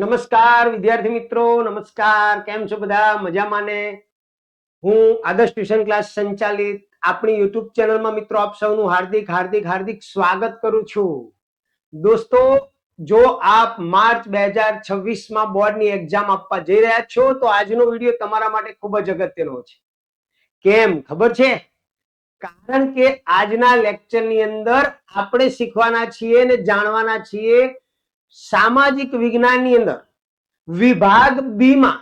નમસ્કાર વિદ્યાર્થી મિત્રો, નમસ્કાર. કેમ છો બધા? મજામાં ને? હું આદર્શ ટ્યુશન ક્લાસ સંચાલિત આપણી યુટ્યુબ ચેનલમાં મિત્રો આપ સૌનું હાર્દિક હાર્દિક હાર્દિક સ્વાગત કરું છું. દોસ્તો, જો આપ માર્ચ 2026માં બોર્ડની એક્ઝામ આપવા જઈ રહ્યા છો તો આજનો વિડીયો તમારા માટે ખૂબ જ અગત્યનો છે. કેમ ખબર છે? કારણ કે આજના લેક્ચરની અંદર આપણે શીખવાના છીએ ને જાણવાના છીએ સામાજિક વિજ્ઞાનની અંદર વિભાગ બી માં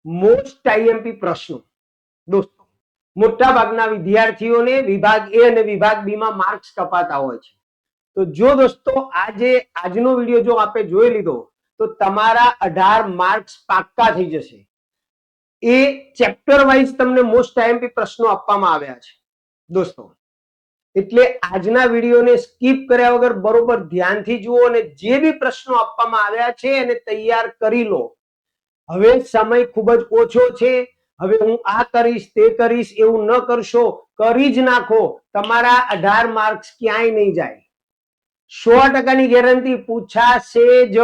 મોસ્ટ આઈએમપી પ્રશ્નો. દોસ્તો, મોટા ભાગના વિદ્યાર્થીઓને વિભાગ એ અને વિભાગ બી માં માર્ક્સ કપાતા હોય છે. તો જો દોસ્તો આજનો વિડીયો જો આપે જોઈ લીધો તો તમારા 18 માર્ક્સ પાક્કા થઈ જશે. એ ચેપ્ટર વાઇઝ તમને મોસ્ટ આઈએમપી પ્રશ્નો આપવામાં આવ્યા છે દોસ્તો. એટલે આજના વિડીયોને સ્કીપ કર્યા વગર બરોબર ધ્યાનથી જુઓ અને જે બી પ્રશ્નો આપવામાં આવ્યા છે એને તૈયાર કરી લો. હવે સમય ખૂબ જ ઓછો છે. હવે હું આ કરીશ તે કરીશ એવું ન કરશો, કરી જ નાખો. તમારા 18 માર્ક્સ ક્યાંય નહીં જાય. 100% ગેરંટી, પૂછાશે જ.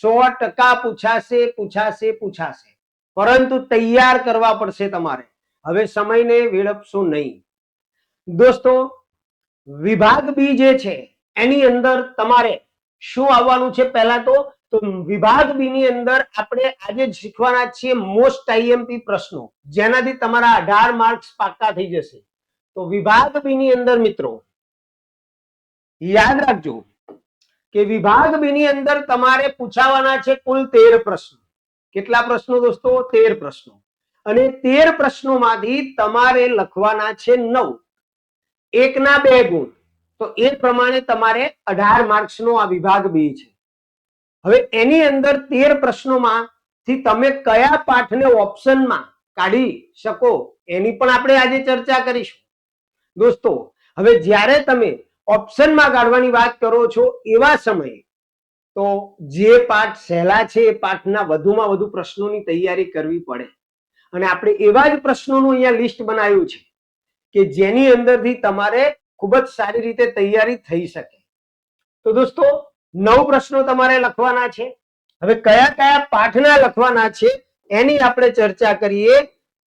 100% પૂછાશે. પરંતુ તૈયાર કરવા પડશે તમારે. હવે સમયને વેડફશો નહીં દોસ્તો. વિભાગ બી જે છે એની અંદર તમારે શું આવવાનું છે? પહેલા તો વિભાગ બી ની અંદર આપણે આજે શીખવાના છીએ મોસ્ટ આઈએમપી પ્રશ્નો, જેનાથી તમારા 18 માર્ક્સ પાક્કા થઈ જશે. તો વિભાગ બી ની અંદર મિત્રો યાદ રાખજો કે વિભાગ બી ની અંદર તમારે પૂછાવાના છે કુલ 13 પ્રશ્નો. કેટલા પ્રશ્નો દોસ્તો? 13 પ્રશ્નો. અને 13 પ્રશ્નોમાંથી તમારે લખવાના છે 9. 1 ના 2 ગુણ. તો એ પ્રમાણે તમારે 18 માર્ક્સનો આ વિભાગ બી છે. હવે એની અંદર 13 પ્રશ્નોમાંથી તમે કયા પાઠને ઓપ્શનમાં કાઢી શકો એની પણ આપણે આજે ચર્ચા કરીશું દોસ્તો. હવે જ્યારે તમે ઓપ્શનમાં કાઢવાની વાત કરો છો એવા સમયે તો જે પાઠ સહેલા છે એ પાઠના વધુમાં વધુ પ્રશ્નોની તૈયારી કરવી પડે. અને આપણે એવા જ પ્રશ્નોનું અહીંયા લિસ્ટ બનાવ્યું છે કે જેની અંદરથી તમારે ખૂબ જ સારી રીતે તૈયારી થઈ શકે. તો દોસ્તો 9 પ્રશ્નો તમારે લખવાના છે. હવે કયા કયા પાઠના લખવાના છે એની આપણે ચર્ચા કરીએ.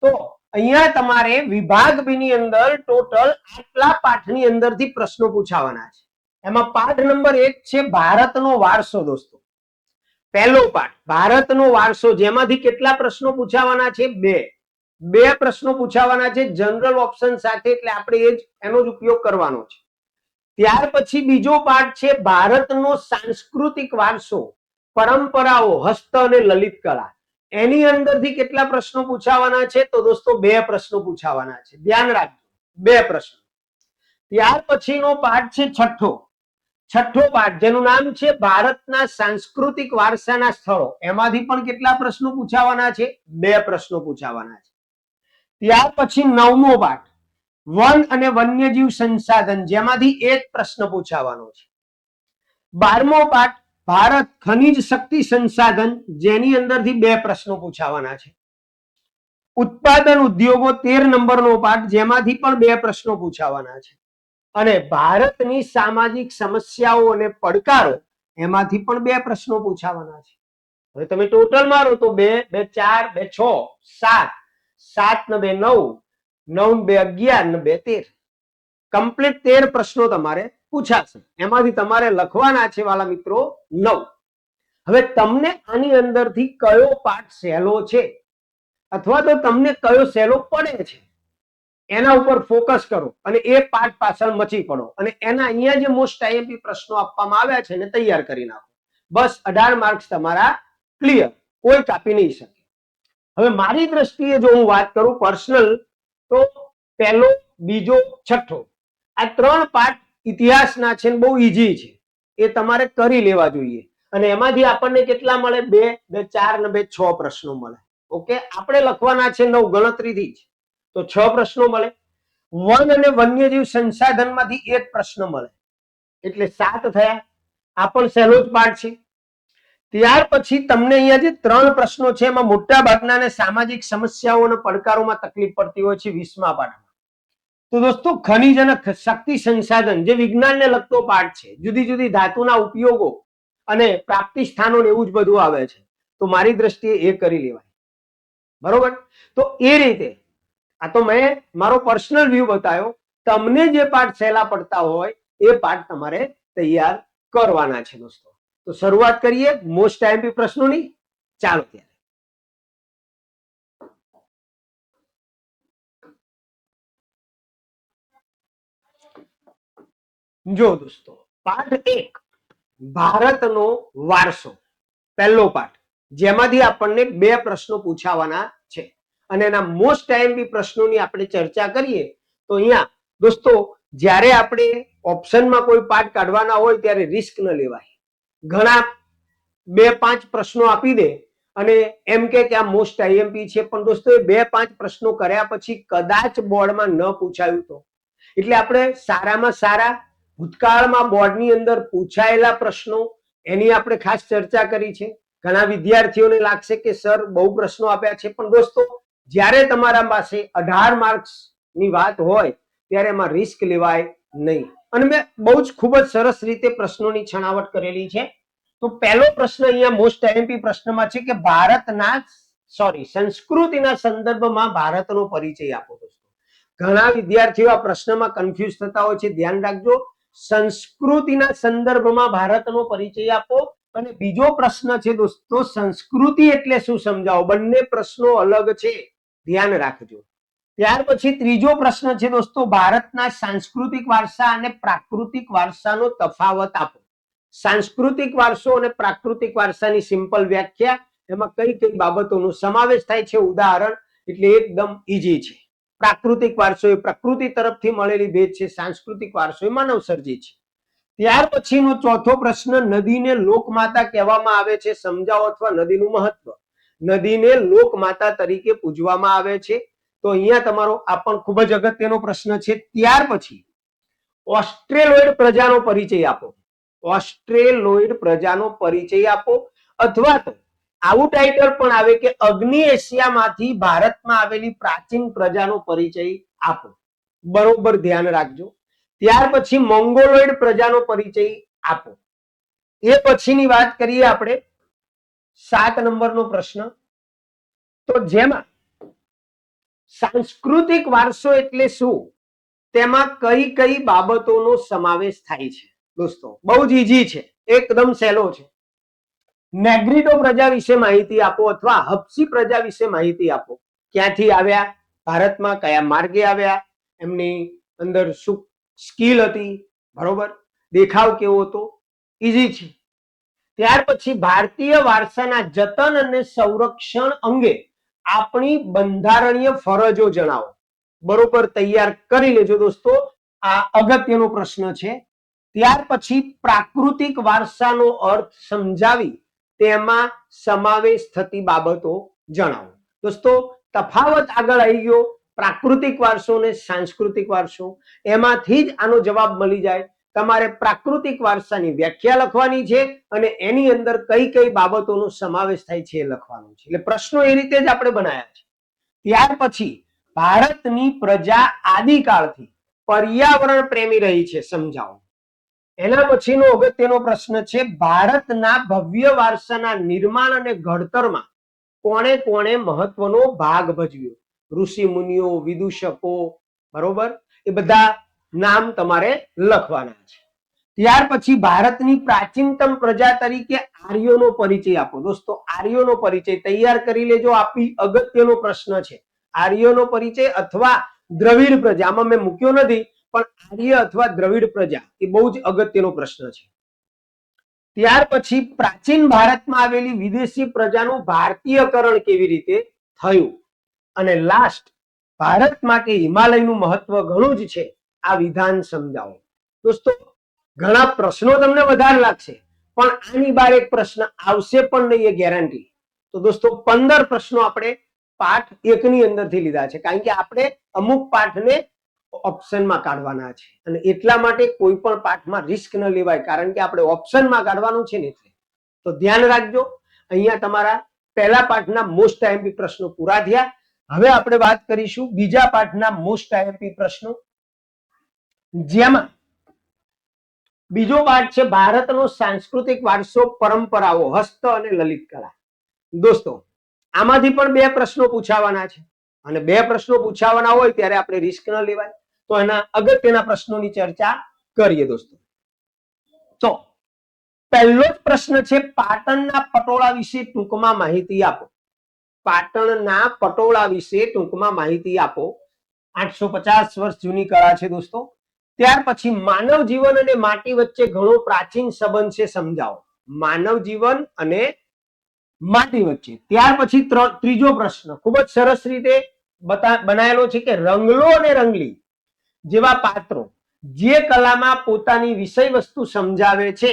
તો અહીંયા તમારે વિભાગ બી ની અંદર ટોટલ આટલા પાઠની અંદરથી પ્રશ્નો પૂછાવાના છે. એમાં પાઠ નંબર 1 છે ભારતનો વારસો દોસ્તો. પહેલો પાઠ ભારતનો વારસો, જેમાંથી કેટલા પ્રશ્નો પૂછાવાના છે? 2 પ્રશ્નો પૂછાવાના છે જનરલ ઓપ્શન સાથે, એટલે આપણે એનો જ ઉપયોગ કરવાનો છે. ત્યાર પછી બીજો પાઠ છે ભારતનો સાંસ્કૃતિક વારસો, પરંપરાઓ, હસ્ત અને લલિત કળા. એની અંદરથી કેટલા પ્રશ્નો પૂછાવાના છે? તો દોસ્તો 2 પ્રશ્નો પૂછાવાના છે. ધ્યાન રાખજો, 2 પ્રશ્નો. ત્યાર પછીનો પાઠ છે છઠ્ઠો પાઠ, જેનું નામ છે ભારતના સાંસ્કૃતિક વારસાના સ્થળો. એમાંથી પણ કેટલા પ્રશ્નો પૂછાવાના છે? 2 પ્રશ્નો પૂછાવાના છે. ત્યાર પછી 9મો પાઠ વન અને વન્યજીવ સંસાધન, જેમાંથી 1 પ્રશ્ન પૂછાવાનો છે. 12મો પાઠ ભારત ખનિજ શક્તિ સંસાધન, જેની અંદરથી 2 પ્રશ્નો પૂછાવાના છે. ઉત્પાદન ઉદ્યોગો 13 નંબરનો પાઠ, જેમાંથી પણ 2 પ્રશ્નો પૂછાવાના છે. અને ભારતની સામાજિક સમસ્યાઓ અને પડકારો, એમાંથી પણ 2 પ્રશ્નો પૂછાવાના છે. હવે તમે ટોટલ મારો તો 2 2 4 2 6 7 7 ને 2 9 9 2 11 ને 2 13, કમ્પ્લીટ 13 પ્રશ્નો તમારે પૂછાશે. એમાંથી તમારે લખવાના છે વાલા મિત્રો 9. હવે તમને આની અંદરથી કયો પાઠ સહેલો છે અથવા તો તમને કયો સહેલો પડે છે એના ઉપર ફોકસ કરો અને એ પાઠ પાછળ મચી પડો અને એના અહીંયા જે મોસ્ટ આઈએમપી પ્રશ્નો આપવામાં આવ્યા છે એને તૈયાર કરી નાખો. બસ 18 માર્ક્સ તમારા ક્લિયર, કોઈ કાપી નહીં શકે. હવે મારી દ્રષ્ટિએ જો હું વાત કરું પર્સનલ, તો પહેલો, બીજો, છઠ્ઠો આ 3 પાઠ ઇતિહાસના છે, બહુ ઈઝી છે, એ તમારે કરી લેવા જોઈએ. અને એમાંથી આપણને કેટલા મળે? 2 2 4 ને 2 6 પ્રશ્નો મળે. ઓકે, આપણે લખવાના છે 9 ગણતરીથી જ, તો 6 પ્રશ્નો મળે. વન અને વન્યજીવ સંસાધનમાંથી 1 પ્રશ્ન મળે, એટલે 7 થયા. આ પણ સહેલો જ પાઠ છે. ત્યાર પછી તમને અહીંયા જે 3 પ્રશ્નો છે એમાં મોટા ભાગના સામાજિક સમસ્યાઓ અને પડકારોમાં તકલીફ પડતી હોય છે 20મા પાઠમાં. તો દોસ્તો ખનિજ અને શક્તિ સંસાધન જે વિજ્ઞાનને લગતો પાઠ છે, જુદી જુદી ધાતુના ઉપયોગો અને પ્રાપ્તિ સ્થાનો એવું જ બધું આવે છે. તો મારી દ્રષ્ટિએ એ કરી લેવાય. બરોબર? તો એ રીતે આ તો મેં મારો પર્સનલ વ્યૂ બતાવ્યો. તમને જે પાઠ સહેલા પડતા હોય એ પાઠ તમારે તૈયાર કરવાના છે દોસ્તો. તો શરૂઆત કરીએ મોસ્ટ આઈએમપી પ્રશ્નોની. ચાલો ત્યારે જો દોસ્તો, પાઠ 1 ભારતનો વારસો, પહેલો પાઠ, જેમાંથી આપણને 2 પ્રશ્નો પૂછાવાના છે અને એના મોસ્ટ આઈએમપી પ્રશ્નોની આપણે ચર્ચા કરીએ. તો અહીંયા દોસ્તો, જ્યારે આપણે ઓપ્શનમાં કોઈ પાઠ કાઢવાના હોય ત્યારે રિસ્ક ન લેવાય. ઘણા 2-5 પ્રશ્નો આપી દે અને એમ કે આ મોસ્ટ આઈએમપી છે, પણ દોસ્તો એ 2-5 પ્રશ્નો કર્યા પછી કદાચ બોર્ડમાં ન પૂછાયું તો, એટલે આપણે સારામાં સારા ભૂતકાળમાં બોર્ડની અંદર પૂછાયેલા પ્રશ્નો એની આપણે ખાસ ચર્ચા કરી છે. ઘણા વિદ્યાર્થીઓને લાગશે કે સર બહુ પ્રશ્નો આપ્યા છે, પણ દોસ્તો જ્યારે તમારા પાસે 18 માર્ક્સ ની વાત હોય ત્યારે એમાં રિસ્ક લેવાય નહીં. અને મેં બહુ જ ખૂબ જ સરસ રીતે પ્રશ્નોની છણાવટ કરેલી છે. તો પહેલો પ્રશ્ન અહીંયા મોસ્ટ આઈએમપી પ્રશ્નમાં છે કે સંસ્કૃતિના સંદર્ભમાં ભારતનો પરિચય આપો. દોસ્તો ઘણા વિદ્યાર્થીઓ આ પ્રશ્નમાં કન્ફ્યુઝ થતા હોય છે, ધ્યાન રાખજો. સંસ્કૃતિના સંદર્ભમાં ભારતનો પરિચય આપો. અને બીજો પ્રશ્ન છે દોસ્તો, સંસ્કૃતિ એટલે શું સમજાવો. બંને પ્રશ્નો અલગ છે, ધ્યાન રાખજો. ત્યાર પછી ત્રીજો પ્રશ્ન છે દોસ્તો, ભારતના સાંસ્કૃતિક વારસા અને પ્રાકૃતિક વારસાનો તફાવત આપો. સાંસ્કૃતિક વારસો અને પ્રાકૃતિક વારસાની સિમ્પલ વ્યાખ્યા, એમાં કઈ કઈ બાબતોનો સમાવેશ થાય છે, ઉદાહરણ, એટલે એકદમ ઈઝી છે. પ્રાકૃતિક વારસો એ પ્રકૃતિ તરફથી મળેલી ભેટ છે, સાંસ્કૃતિક વારસો એ માનવ સર્જિત છે. ત્યાર પછીનો ચોથો પ્રશ્ન, નદીને લોકમાતા કહેવામાં આવે છે, સમજાવો અથવા નદીનું મહત્વ. નદીને લોકમાતા તરીકે પૂજવામાં આવે છે, તો અહીંયા તમારો આ પણ ખૂબ જ અગત્યનો પ્રશ્ન છે. ત્યાર પછી ઓસ્ટ્રેલોઇડ પ્રજાનો પરિચય આપો. ઓસ્ટ્રેલોઇડ પ્રજાનો પરિચય આપો, અથવા તો આવું ટાઇટલ પણ આવે કે અગ્નિ એશિયામાંથી ભારતમાં આવેલી પ્રાચીન પ્રજાનો પરિચય આપો. બરોબર ધ્યાન રાખજો. ત્યાર પછી મોંગોલોઇડ પ્રજાનો પરિચય આપો. એ પછીની વાત કરીએ આપણે 7 નંબરનો પ્રશ્ન, તો જેમાં સાંસ્કૃતિક વારસો એટલે શું, તેમાં કઈ કઈ બાબતોનો સમાવેશ થાય છે. દોસ્તો બહુ જ ઈઝી છે, એકદમ સહેલો છે. નેગ્રીટો પ્રજા વિશે માહિતી આપો અથવા હપ્સી પ્રજા વિશે માહિતી આપો. ક્યાંથી આવ્યા, ભારતમાં કયા માર્ગે આવ્યા, એમની અંદર શું સ્કિલ હતી, બરોબર, દેખાવ કેવો હતો, ઈઝી છે. ત્યાર પછી ભારતીય વારસાના જતન અને સંરક્ષણ અંગે આપણી બંધારણીય ફરજો જણાવો. બરોબર તૈયાર કરી લેજો દોસ્તો, આ અગત્યનો પ્રશ્ન છે. ત્યાર પછી પ્રાકૃતિક વારસાનો અર્થ સમજાવી તેમાં સમાવેશ થતી બાબતો જણાવો. દોસ્તો તફાવત આગળ આવી ગયો, પ્રાકૃતિક વારસો અને સાંસ્કૃતિક વારસો, એમાંથી જ આનો જવાબ મળી જાય. તમારે પ્રાકૃતિક વારસાની વ્યાખ્યા લખવાની છે અને એની અંદર કઈ કઈ બાબતોનો સમાવેશ થાય છે એ લખવાનું છે. એટલે પ્રશ્નો એ રીતે જ આપણે બનાવ્યા છે. ત્યાર પછી ભારતની પ્રજા આદિકાળથી પર્યાવરણ પ્રેમી રહી છે, સમજાવો. એના પછીનો અગત્યનો પ્રશ્ન છે, ભારતના ભવ્ય વારસાના નિર્માણ અને ઘડતરમાં કોણે કોણે મહત્વનો ભાગ ભજવ્યો. ઋષિ મુનિઓ, વિદૂષકો, બરોબર, એ બધા નામ તમારે લખવાના છે. ત્યાર પછી ભારતની પ્રાચીનતમ પ્રજા તરીકે આર્યોનો પરિચય આપો. દોસ્તો આર્યોનો પરિચય તૈયાર કરી લેજો, આપી અગત્યનો પ્રશ્ન છે. આર્યોનો પરિચય અથવા દ્રવિડ પ્રજા, આમાં મેં મૂક્યો નથી, પણ આર્ય અથવા દ્રવિડ પ્રજા એ બહુ જ અગત્યનો પ્રશ્ન છે. ત્યાર પછી પ્રાચીન ભારતમાં આવેલી વિદેશી પ્રજાનું ભારતીયકરણ કેવી રીતે થયું. અને લાસ્ટ, ભારત માટે હિમાલયનું મહત્વ ઘણું જ છે, આ વિધાન સમજાવો. દોસ્તો ઘણા પ્રશ્નો તમને વધારે લાગશે, પણ આની બાર એક પ્રશ્ન આવશે પણ નહીં, એ ગેરંટી. તો દોસ્તો 15 પ્રશ્નો આપણે પાઠ 1 ની અંદરથી લીધા છે, કારણ કે આપણે અમુક પાઠને ઓપ્શનમાં કાઢવાના છે અને એટલા માટે કોઈ પણ પાઠમાં રિસ્ક ન લેવાય, કારણ કે આપણે ઓપ્શનમાં કાઢવાનું છે ને એટલે. તો ધ્યાન રાખજો. અહીંયા તમારા પહેલા પાઠના મોસ્ટ આઈએમપી પ્રશ્નો પૂરા થયા. હવે આપણે વાત કરીશું બીજા પાઠના મોસ્ટ આઈએમપી પ્રશ્નો, જેમાં બીજો પાઠ છે ભારતનો સાંસ્કૃતિક વારસો, પરંપરાઓ, હસ્ત અને લલિત કલા. દોસ્તો આમાંથી પણ બે પ્રશ્નો પૂછાવાના છે અને બે પ્રશ્નો પૂછાવાના હોય ત્યારે આપણે રિસ્ક ન લેવાય. તો એના અગત્યના પ્રશ્નોની ચર્ચા કરીએ દોસ્તો. તો પહેલો જ પ્રશ્ન છે, પાટણના પટોળા વિશે ટૂંકમાં માહિતી આપો. પાટણના પટોળા વિશે ટૂંકમાં માહિતી આપો. 850 વર્ષ જૂની કળા છે દોસ્તો. ત્યાર પછી માનવ જીવન અને માટી વચ્ચે ઘણો પ્રાચીન સંબંધ છે, સમજાવો. માનવ જીવન અને માટી વચ્ચે. ત્યાર પછી ત્રીજો પ્રશ્ન ખૂબ જ સરસ રીતે બનાયેલો છે કે રંગલો અને રંગલી જેવા પાત્રો જે કલામાં પોતાની વિષય વસ્તુ સમજાવે છે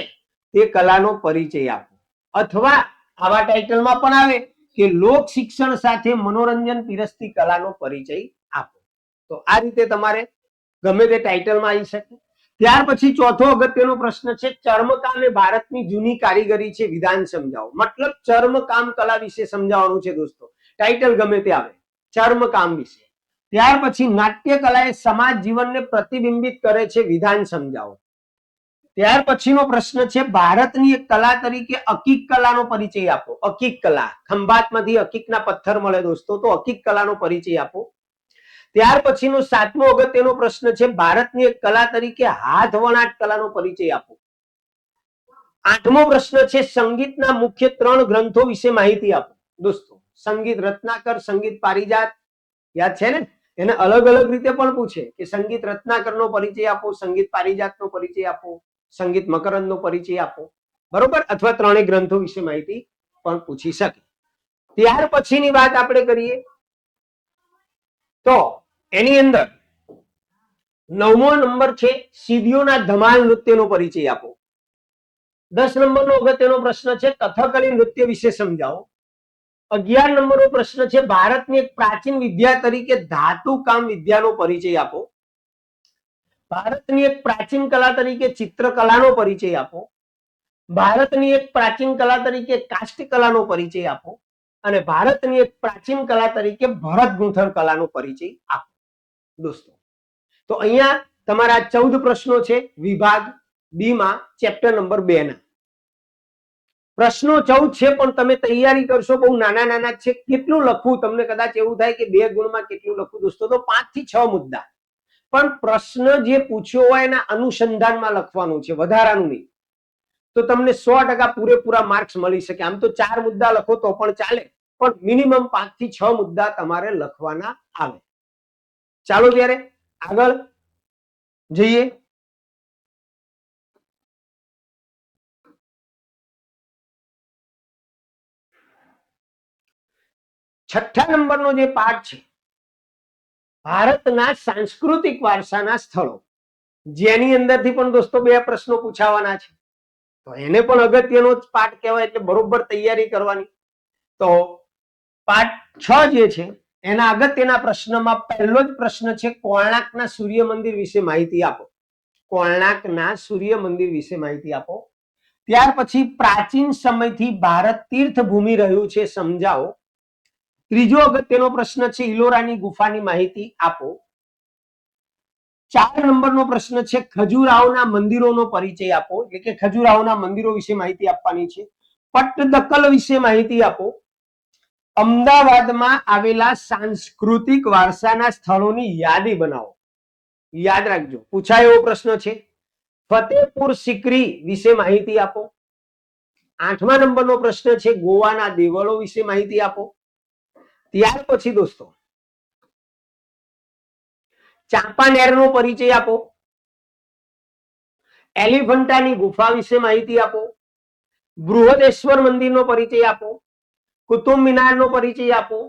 તે કલાનો પરિચય આપો. અથવા આવા ટાઇટલમાં પણ આવે કે લોક શિક્ષણ સાથે મનોરંજન પીરસતી કલાનો પરિચય આપો. તો આ રીતે તમારે ગમે તે ટાઇટલમાં આવી શકે. ત્યાર પછી ચોથો અગત્યનો પ્રશ્ન છે, ચર્મકામ એ ભારતની જૂની કારીગરી છે, વિધાન સમજાવો. મતલબ ચર્મકામ કલા વિશે સમજાવવાનું છે દોસ્તો. ટાઇટલ ગમે તે આવે, ચર્મકામ વિશે. ત્યાર પછી નાટ્ય કલા એ સમાજ જીવનને પ્રતિબિંબિત કરે છે, વિધાન સમજાવો. ત્યાર પછીનો પ્રશ્ન છે, ભારતની એક કલા તરીકે અકીક કલાનો પરિચય આપો. અકીક કલા, ખંભાતમાંથી અકીકના પથ્થર મળે દોસ્તો, તો અકીક કલાનો પરિચય આપો. ત્યાર પછીનો સાતમો અગત્યનો પ્રશ્ન છે, ભારતની એક કલા તરીકે હાથ વણાટ કલાનો પરિચય આપો. આઠમો પ્રશ્ન છે, સંગીતના મુખ્ય 3 ગ્રંથો વિશે માહિતી આપો. દોસ્તો સંગીત રત્નાકર, સંગીત પારિજાત યાદ છે ને, એને અલગ અલગ રીતે પણ પૂછે કે સંગીત રત્નાકરનો પરિચય આપો, સંગીત પારિજાતનો પરિચય આપો, સંગીત મકરંદનો પરિચય આપો, બરોબર. અથવા 3 ગ્રંથો વિશે માહિતી પણ પૂછી શકે. ત્યાર પછીની વાત આપણે કરીએ તો એની અંદર 9મો નંબર છે, સીડીઓના ધમાલ નૃત્યનો પરિચય આપો. 10 નંબરનો અગત્યનો પ્રશ્ન છે, કથકલી નૃત્ય વિશે સમજાવો. 11 નંબરનો પ્રશ્ન છે, ભારતની એક પ્રાચીન વિદ્યા તરીકે ધાતુ કામ વિદ્યાનો પરિચય આપો. ભારતની એક પ્રાચીન કલા તરીકે ચિત્રકલાનો પરિચય આપો. ભારતની એક પ્રાચીન કલા તરીકે કાષ્ઠકલાનો પરિચય આપો. અને ભારતની એક પ્રાચીન કલા તરીકે ભરત ગૂંથણ કલાનો પરિચય આપો. દોસ્તો તો અહીંયા તમારા 14 પ્રશ્નો છે વિભાગ બી માં ચેપ્ટર નંબર 2 ના. પ્રશ્નો 14 છે પણ તમે તૈયારી કરશો બહુ નાના નાના છે. કેટલું લખવું, તમને કદાચ એવું થાય કે 2 ગુણમાં કેટલું લખવું દોસ્તો, તો 5 થી 6 મુદ્દા. પણ પ્રશ્ન જે પૂછ્યો હોય એના અનુસંધાનમાં લખવાનું છે, વધારાનું નહીં. તો તમને 100% પૂરેપૂરા માર્ક્સ મળી શકે. આમ તો 4 મુદ્દા લખો તો પણ ચાલે, પણ મિનિમમ 5 થી 6 મુદ્દા તમારે લખવાના આવે. ચાલો ત્યારે આગળ જઈએ. છઠ્ઠા નંબરનો જે પાઠ છે, ભારતના સાંસ્કૃતિક વારસાના સ્થળો, જેની અંદરથી પણ દોસ્તો 2 પ્રશ્નો પૂછાવાના છે. તો એને પણ અગત્યનો જ પાઠ કહેવાય, એટલે બરોબર તૈયારી કરવાની. તો પાઠ 6 જે છે એના અગત્યના પ્રશ્નમાં પહેલો જ પ્રશ્ન છે, કોણાર્કના સૂર્ય મંદિર વિશે માહિતી આપો. કોણાર્કના સૂર્ય મંદિર વિશે માહિતી આપો. ત્યાર પછી પ્રાચીન સમયથી ભારત તીર્થભૂમિ રહ્યું છે, સમજાવો. ત્રીજો અગત્યનો પ્રશ્ન છે, ઇલોરાની ગુફાની માહિતી આપો. 4 નંબરનો પ્રશ્ન છે, ખજુરાહોના મંદિરોનો પરિચય આપો. એટલે કે ખજુરાહોના મંદિરો વિશે માહિતી આપવાની છે. પટ્ટદકલ વિશે માહિતી આપો. અમદાવાદમાં આવેલા સાંસ્કૃતિક વારસાના સ્થળોની યાદી બનાવો. યાદ રાખજો, પૂછાય એવો પ્રશ્ન છે. ફતેપુર સિકરી વિશે માહિતી આપો. 8મા નંબરનો પ્રશ્ન છે, ગોવાના દેવળો વિશે માહિતી આપો. ત્યાર પછી દોસ્તો ચાંપાનેરનો પરિચય આપો. એલિફન્ટાની ગુફા વિશે માહિતી આપો. બૃહદેશ્વર મંદિરનો પરિચય આપો. કુતુબ મિનારનો પરિચય આપો.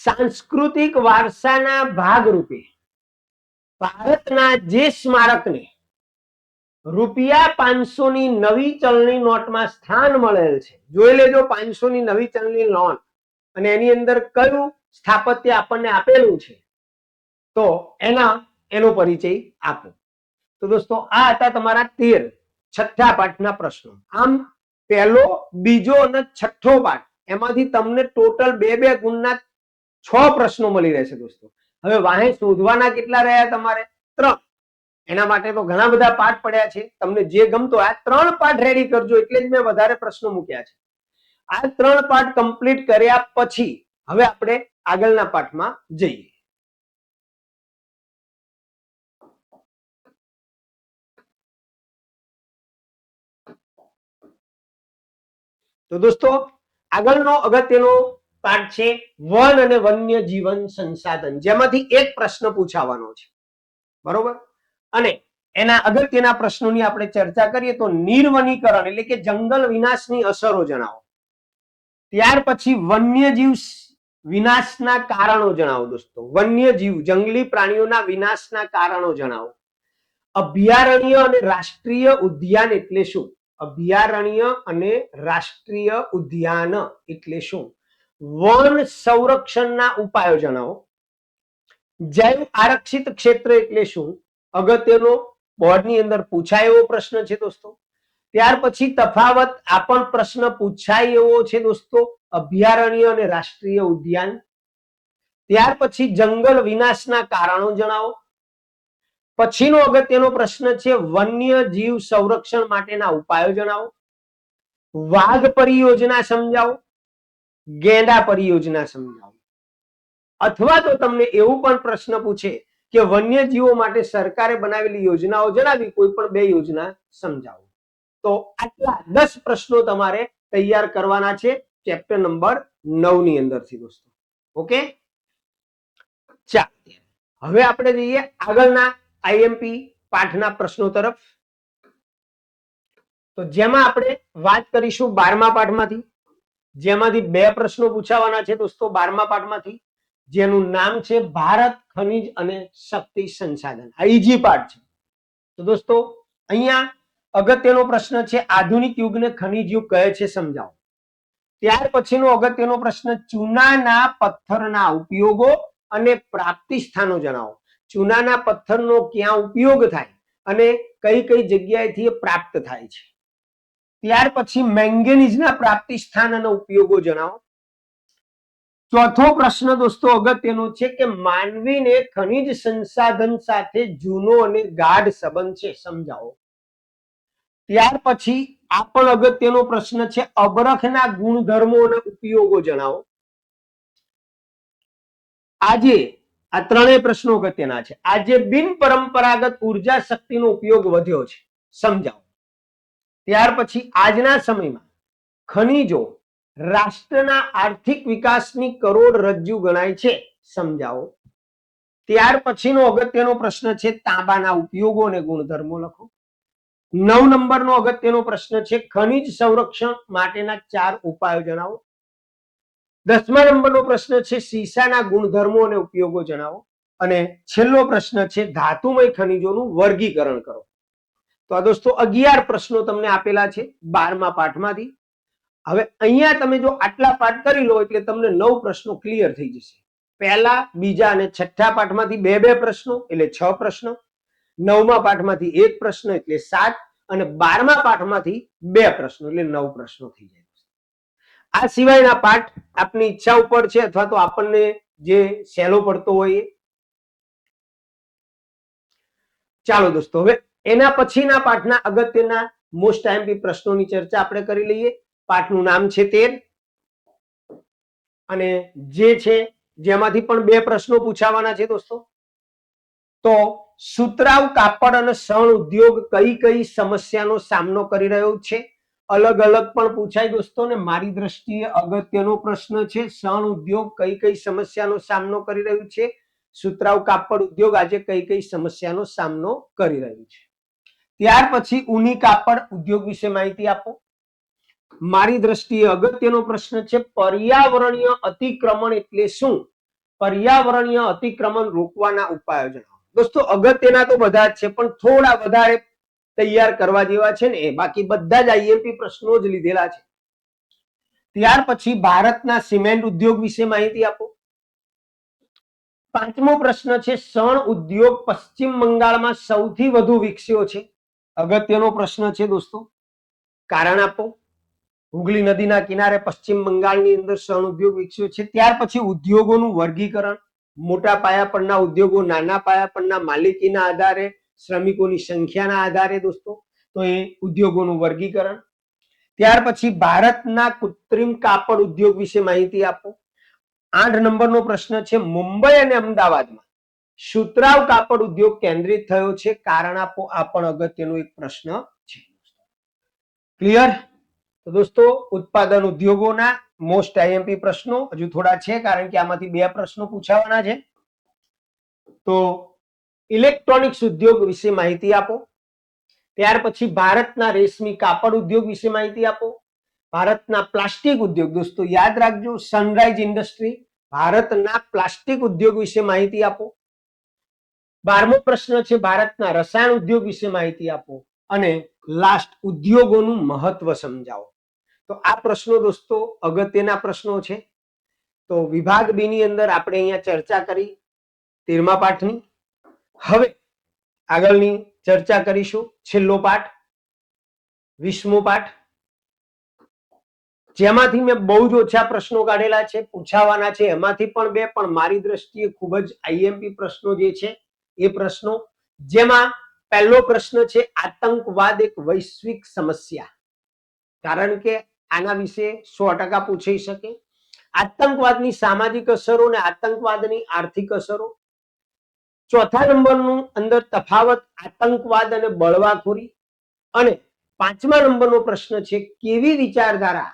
સાંસ્કૃતિક વારસાના ભાગરૂપે ભારતના જે સ્મારકને ₹500 ની નવી ચલણી નોટમાં સ્થાન મળેલ છે, જોઈ લેજો 500 ની નવી ચલણી નોટ, અને એની અંદર કયું સ્થાપત્ય આપણને આપેલું છે, તો એનો પરિચય આપો. તો દોસ્તો આ હતા તમારા 13 છઠ્ઠા પાઠના પ્રશ્નો. આમ પહેલો, બીજો અને છઠ્ઠો પાઠ, એમાંથી તમને ટોટલ 2 ગુણના 6 પ્રશ્નો મળી રહેશે દોસ્તો. હવે વાહે શોધવાના કેટલા રહ્યા તમારે? 3. એના માટે તો ઘણા બધા પાઠ પડ્યા છે. તમને જે ગમતો આ 3 પાઠ રેડી કરજો, એટલે જ મેં વધારે પ્રશ્નો મૂક્યા છે. આ 3 પાઠ કમ્પ્લીટ કર્યા પછી હવે આપણે આગળના પાઠમાં જઈએ. તો દોસ્તો આગળનો અગત્યનો પાઠ છે વન અને વન્ય જીવન સંસાધન, જેમાંથી એક પ્રશ્ન પૂછાવાનો છે. બરોબર. અને એના અગત્યના પ્રશ્નોની આપણે ચર્ચા કરીએ તો નિર્વનીકરણ એટલે કે જંગલ વિનાશની અસરો જણાવો. ત્યાર પછી વન્યજીવ વિનાશના કારણો જણાવો દોસ્તો. વન્યજીવ જંગલી પ્રાણીઓના વિનાશના કારણો જણાવો. અભયારણ્ય અને રાષ્ટ્રીય ઉદ્યાન એટલે શું? અભયારણ્ય અને રાષ્ટ્રીય ઉદ્યાન એટલે શું? વન સંરક્ષણના ઉપાયો જણાવો. જૈવ આરક્ષિત ક્ષેત્ર એટલે શું? અગત્યનો બોર્ડની અંદર પૂછાય એવો પ્રશ્ન છે દોસ્તો. ત્યાર પછી તફાવત આ પણ પ્રશ્ન પૂછાય એવો છે દોસ્તો, અભયારણ્ય અને રાષ્ટ્રીય ઉદ્યાન. ત્યાર પછી જંગલ વિનાશના કારણો જણાવો. પછીનો અગત્યનો પ્રશ્ન છે વન્ય જીવ સંરક્ષણ માટેના ઉપાયો જણાવો. વાઘ પરિયોજના સમજાવો. ગેંડા પરિયોજના સમજાવો. અથવા તો તમને એવું પણ પ્રશ્ન પૂછે કે વન્યજીવો માટે સરકારે બનાવેલી યોજનાઓ જણાવી, કોઈ પણ 2 યોજના સમજાવો. તો આટલા 10 પ્રશ્નો તમારે તૈયાર કરવાના છે ચેપ્ટર નંબર 9 ની અંદરથી દોસ્તો. ઓકે, ચાલો હવે આપણે જઈએ આગળના આઈએમપી પાઠના પ્રશ્નો તરફ. તો જેમાં આપણે વાત કરીશું 12મા પાઠમાંથી, જેમાંથી 2 પ્રશ્નો પૂછાવાના છે દોસ્તો 12મા પાઠમાંથી, જેનું નામ છે ભારત ખનિજ અને શક્તિ સંસાધન. આ ઈઝી પાઠ છે. તો દોસ્તો અહીંયા અગત્યનો પ્રશ્ન છે આધુનિક યુગને ખનિજ યુગ કહે છે સમજાવો. ત્યાર પછીનો અગત્યનો પ્રશ્ન ચૂનાના પથ્થરના ઉપયોગો અને પ્રાપ્તિ સ્થાનો જણાવો. ચૂનાના પથ્થરનો ક્યાં ઉપયોગ થાય અને કઈ કઈ જગ્યાએથી પ્રાપ્ત થાય છે. ત્યાર પછી મેંગેનીઝના પ્રાપ્તિ સ્થાન અને ઉપયોગો જણાવો. ચોથો પ્રશ્ન દોસ્તો અગત્યનો છે કે માનવીને ખનિજ સંસાધન સાથે જૂનો અને ગાઢ સંબંધ છે સમજાવો. ત્યાર પછી આ પણ અગત્યનો પ્રશ્ન છે અબરખના ગુણધર્મો અને ઉપયોગો જણાવો. આજે આ 3 પ્રશ્નો અગત્યના છે. આજે બિન પરંપરાગત ઉર્જા શક્તિનો ઉપયોગ વધ્યો છે સમજાવો. ત્યાર પછી આજના સમયમાં ખનિજો રાષ્ટ્રના આર્થિક વિકાસની કરોડરજ્જુ ગણાય છે સમજાવો. ત્યાર પછીનો અગત્યનો પ્રશ્ન છે તાંબાના ઉપયોગો અને ગુણધર્મો લખો. 9 નંબરનો અગત્યનો પ્રશ્ન છે ખનિજ સંરક્ષણ માટેના 4 ઉપાયો જણાવો. 10મા નંબરનો પ્રશ્ન છે સીસાના ગુણધર્મો અને ઉપયોગો જણાવો. અને છેલ્લો પ્રશ્ન છે ધાતુમય ખનિજોનું વર્ગીકરણ કરો. તો આ દોસ્તો 11 પ્રશ્નો તમને આપેલા છે 12મા પાઠમાંથી. હવે અહીંયા તમે જો આટલા પાઠ કરી લો એટલે તમને 9 પ્રશ્નો ક્લિયર થઈ જશે. પહેલા, બીજા અને છઠ્ઠા પાઠમાંથી 2 પ્રશ્નો એટલે 6 પ્રશ્ન, 9મા પાઠમાંથી 1 પ્રશ્ન એટલે 7 અને 12મા પાઠમાંથી 2 પ્રશ્નો એટલે 9 પ્રશ્નો થઈ જાય. આ સિવાયના પાઠ આપની ઈચ્છા ઉપર છે અથવા તો આપણને જે સહેલો પડતો હોય. ચાલો દોસ્તો હવે એના પછીના પાઠના અગત્યના મોસ્ટ આઈએમપી પ્રશ્નોની ચર્ચા આપણે કરી લઈએ. પાઠનું નામ છે 13 અને જે છે જેમાંથી પણ 2 પ્રશ્નો પૂછાવાના છે દોસ્તો. તો સુતરાઉ કાપડ અને શણ ઉદ્યોગ કઈ કઈ સમસ્યાનો સામનો કરી રહ્યો છે? અલગ અલગ પણ પૂછાય દોસ્તો ને મારી દ્રષ્ટિએ અગત્યનો પ્રશ્ન છે શણ ઉદ્યોગ કઈ કઈ સમસ્યાનો સામનો કરી રહ્યું છે. સુતરાઉ કાપડ ઉદ્યોગ આજે કઈ કઈ સમસ્યાનો સામનો કરી રહ્યું છે. ત્યાર પછી ઊની કાપડ ઉદ્યોગ વિશે માહિતી આપો. મારી દ્રષ્ટિએ અગત્યનો પ્રશ્ન છે પર્યાવરણીય અતિક્રમણ એટલે શું? પર્યાવરણીય અતિક્રમણ રોકવાના ઉપાયો જણાવો. દોસ્તો અગત્યના તો બધા જ છે પણ થોડા વધારે તૈયાર કરવા જેવા છે ને, બાકી બધા જ આઈએમપી પ્રશ્નો જ લીધેલા છે. ત્યાર પછી ભારતના સિમેન્ટ ઉદ્યોગ વિશે માહિતી આપો. 5મો પ્રશ્ન છે શણ ઉદ્યોગ પશ્ચિમ બંગાળમાં સૌથી વધુ વિકસ્યો છે. અગત્યનો પ્રશ્ન છે દોસ્તો, કારણ આપો. હુગલી નદીના કિનારે પશ્ચિમ બંગાળની અંદર શણ ઉદ્યોગ વિકસ્યો છે. ત્યાર પછી ઉદ્યોગોનું વર્ગીકરણ. મોટા પાયા પરના ઉદ્યોગો, નાના પાયા પરના માલિકીના આધારે, શ્રમિકોની સંખ્યાના આધારે દોસ્તો, તો એ ઉદ્યોગોનું વર્ગીકરણ. ત્યાર પછી ભારતના કૃત્રિમ કાપડ ઉદ્યોગ વિશે માહિતી આપો. 8 નંબરનો પ્રશ્ન છે મુંબઈ અને અમદાવાદમાં સુતરાઉ કાપડ ઉદ્યોગ કેન્દ્રિત થયો છે, કારણ આપો. આ પણ અગત્યનો એક પ્રશ્ન છે. ક્લિયર? તો દોસ્તો ઉત્પાદન ઉદ્યોગોના મોસ્ટ આઈએમપી પ્રશ્નો હજુ થોડા છે, કારણ કે આમાંથી 2 પ્રશ્નો પૂછાવાના છે. તો ઇલેક્ટ્રોનિક્સ ઉદ્યોગ વિશે માહિતી આપો. ત્યાર પછી ભારતના રેશમી કાપડ ઉદ્યોગ વિશે માહિતી આપો. ભારતના પ્લાસ્ટિક ઉદ્યોગ, દોસ્તો યાદ રાખજો, સનરાઈઝ ઇન્ડસ્ટ્રી, ભારતના પ્લાસ્ટિક ઉદ્યોગ વિશે માહિતી આપો. 12મો પ્રશ્ન છે ભારતના રસાયણ ઉદ્યોગ વિશે માહિતી આપો. અને લાસ્ટ ઉદ્યોગોનું મહત્વ સમજાવો. તો આ પ્રશ્નો દોસ્તો અગત્યના પ્રશ્નો છે. તો વિભાગ બી ની અંદર આપણે અહીંયા ચર્ચા કરી 13મા પાઠની. હવે આગળની ચર્ચા કરીશું છેલ્લો પાઠ 20મો પાઠ, જેમાંથી મેં બહુ જ ઓછા પ્રશ્નો કાઢેલા છે, પૂછાવાના છે. એમાંથી પણ 2, પણ મારી દ્રષ્ટિએ ખૂબ જ આઈએમપી પ્રશ્નો જે છે એ પ્રશ્નો. જેમાં પહેલો પ્રશ્ન છે આતંકવાદ એક વૈશ્વિક સમસ્યા, કારણ કે આના વિશે 100% પૂછાઈ શકે. આતંકવાદની સામાજિક અસરો અને આતંકવાદની આર્થિક અસરો. 4થા નંબરનું અંદર તફાવત આતંકવાદ અને બળવાખોરી. અને 5મા નંબરનો પ્રશ્ન છે કેવી વિચારધારા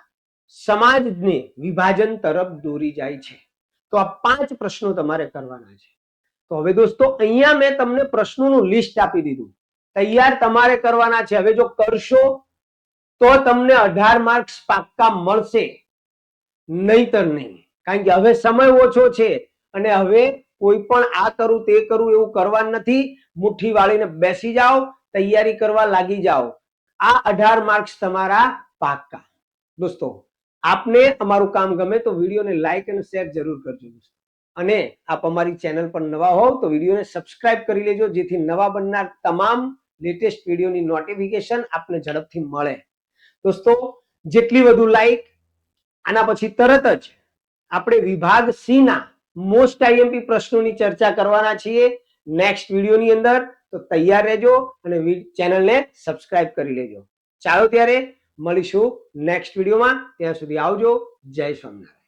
સમાજને વિભાજન તરફ દોરી જાય છે. તો આ 5 પ્રશ્નો તમારે કરવાના છે. તો હવે દોસ્તો અહીંયા મેં તમને પ્રશ્નોનું લિસ્ટ આપી દીધું, તૈયાર તમારે કરવાના છે. હવે જો કરશો તો તમને 18 માર્ક્સ પાક્કા મળશે, નહીતર નહીં. કારણ કે હવે સમય ઓછો છે અને હવે કોઈ પણ આ કરું તે કરું એવું કરવા નથી. મુઠ્ઠી વાળીને બેસી જાઓ, તૈયારી કરવા લાગી જાઓ. આ 18 માર્ક્સ તમારા પાક્કા. દોસ્તો આપને અમારું કામ ગમે તો વિડીયોને લાઈક અને શેર જરૂર કરજો. અને આપ અમારી ચેનલ પર નવા હોવ તો વિડીયોને સબસ્ક્રાઇબ કરી લેજો, જેથી નવા બનનાર તમામ લેટેસ્ટ વિડીયોની નોટિફિકેશન આપને ઝડપથી મળે. દોસ્તો જેટલી વધુ લાઈક, આના પછી તરત જ આપણે વિભાગ સી ના મોસ્ટ આઈએમપી પ્રશ્નોની ચર્ચા કરવાના છીએ નેક્સ્ટ વિડીયોની અંદર. તો તૈયાર રહેજો અને ચેનલને સબસ્ક્રાઇબ કરી લેજો. ચાલો ત્યારે મળીશું નેક્સ્ટ વિડીયોમાં. ત્યાં સુધી આવજો. જય સ્વામિનારાયણ.